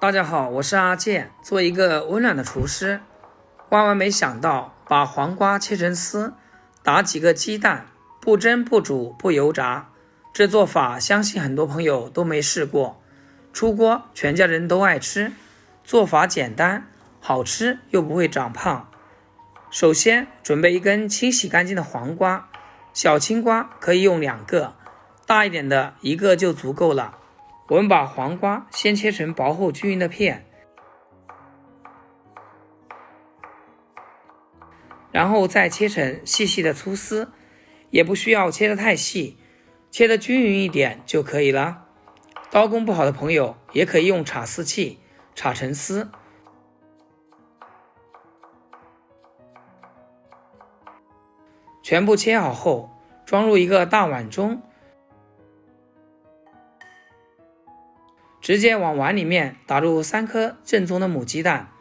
大家好，我是阿健，做一个温暖的厨师。万万没想到，把黄瓜切成丝，打几个鸡蛋，不蒸不煮不油炸，这做法相信很多朋友都没试过。出锅全家人都爱吃，做法简单，好吃又不会长胖。首先准备一根清洗干净的黄瓜，小青瓜可以用2个，大一点的1个就足够了。我们把黄瓜先切成薄厚均匀的片，然后再切成细细的粗丝，也不需要切得太细，切得均匀一点就可以了。刀工不好的朋友也可以用叉丝器叉成丝。全部切好后，装入一个大碗中，直接往碗里面打入3颗正宗的母鸡蛋，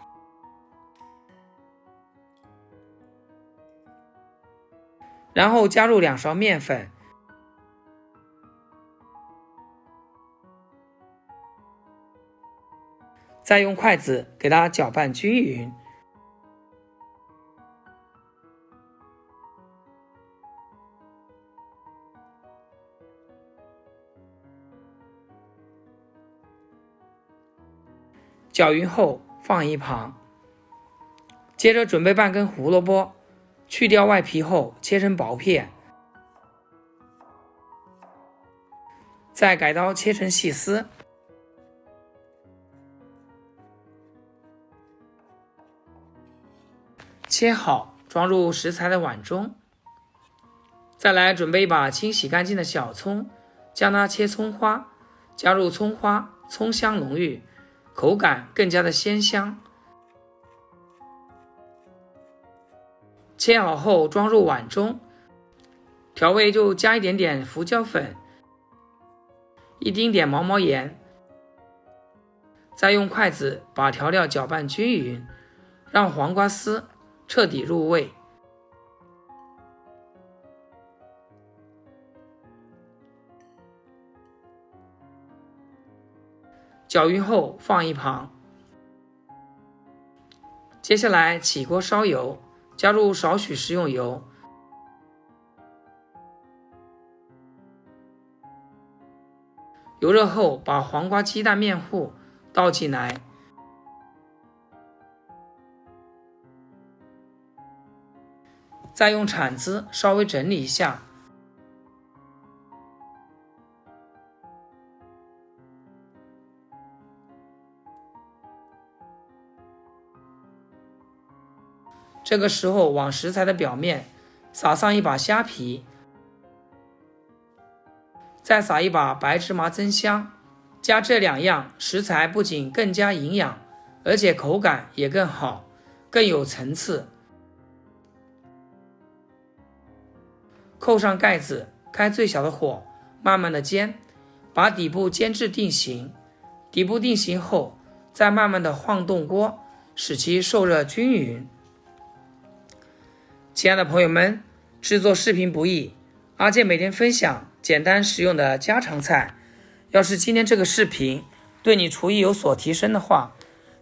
然后加入2勺面粉，再用筷子给它搅拌均匀。搅匀后放一旁，接着准备半根胡萝卜，去掉外皮后切成薄片，再改刀切成细丝。切好装入食材的碗中，再来准备一把清洗干净的小葱，将它切葱花，加入葱花，葱香浓郁，口感更加的鲜香。切好后装入碗中，调味就加一点点胡椒粉，一丁点毛毛盐，再用筷子把调料搅拌均匀，让黄瓜丝彻底入味。搅匀后放一旁，接下来起锅烧油，加入少许食用油，油热后把黄瓜鸡蛋面糊倒进来，再用铲子稍微整理一下，这个时候往食材的表面撒上一把虾皮，再撒一把白芝麻增香。加这2样食材不仅更加营养，而且口感也更好，更有层次。扣上盖子，开最小的火，慢慢的煎，把底部煎至定型。底部定型后，再慢慢的晃动锅，使其受热均匀。亲爱的朋友们，制作视频不易，阿健每天分享简单实用的家常菜。要是今天这个视频对你厨艺有所提升的话，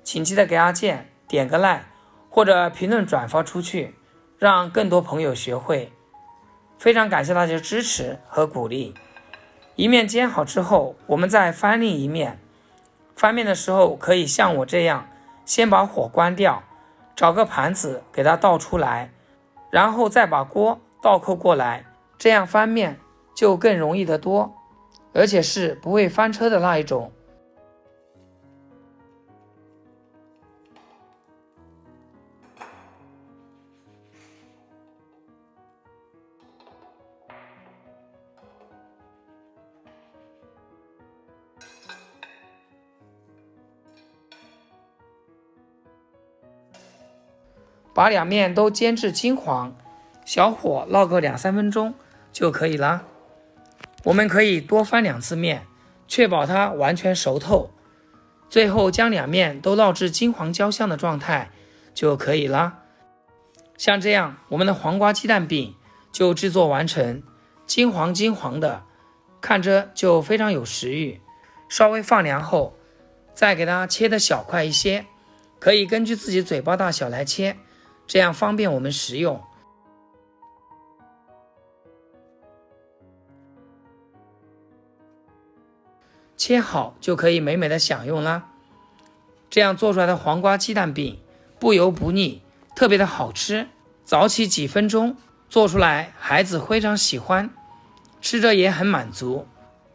请记得给阿健点个 like 或者评论转发出去，让更多朋友学会。非常感谢大家的支持和鼓励。一面煎好之后，我们再翻另一面。翻面的时候可以像我这样，先把火关掉，找个盘子给它倒出来，然后再把锅倒扣过来，这样翻面就更容易得多，而且是不会翻车的那一种。把2面都煎至金黄，小火烙个2-3分钟就可以了。我们可以多翻2次面，确保它完全熟透。最后将2面都烙至金黄焦香的状态就可以了。像这样，我们的黄瓜鸡蛋饼就制作完成，金黄的，看着就非常有食欲。稍微放凉后，再给它切的小块一些，可以根据自己嘴巴大小来切，这样方便我们食用。切好就可以美美的享用啦。这样做出来的黄瓜鸡蛋饼不油不腻，特别的好吃。早起几分钟做出来，孩子非常喜欢，吃着也很满足。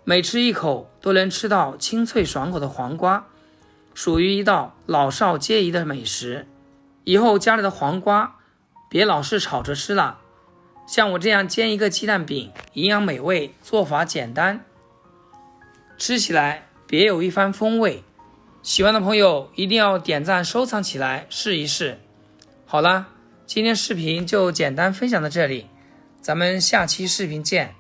每吃一口都能吃到清脆爽口的黄瓜，属于一道老少皆宜的美食。以后家里的黄瓜别老是炒着吃了，像我这样煎一个鸡蛋饼，营养美味，做法简单，吃起来别有一番风味。喜欢的朋友一定要点赞收藏起来试一试。好啦，今天视频就简单分享到这里，咱们下期视频见。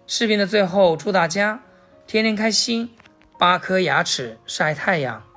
视频的最后祝大家天天开心，8颗牙齿晒太阳。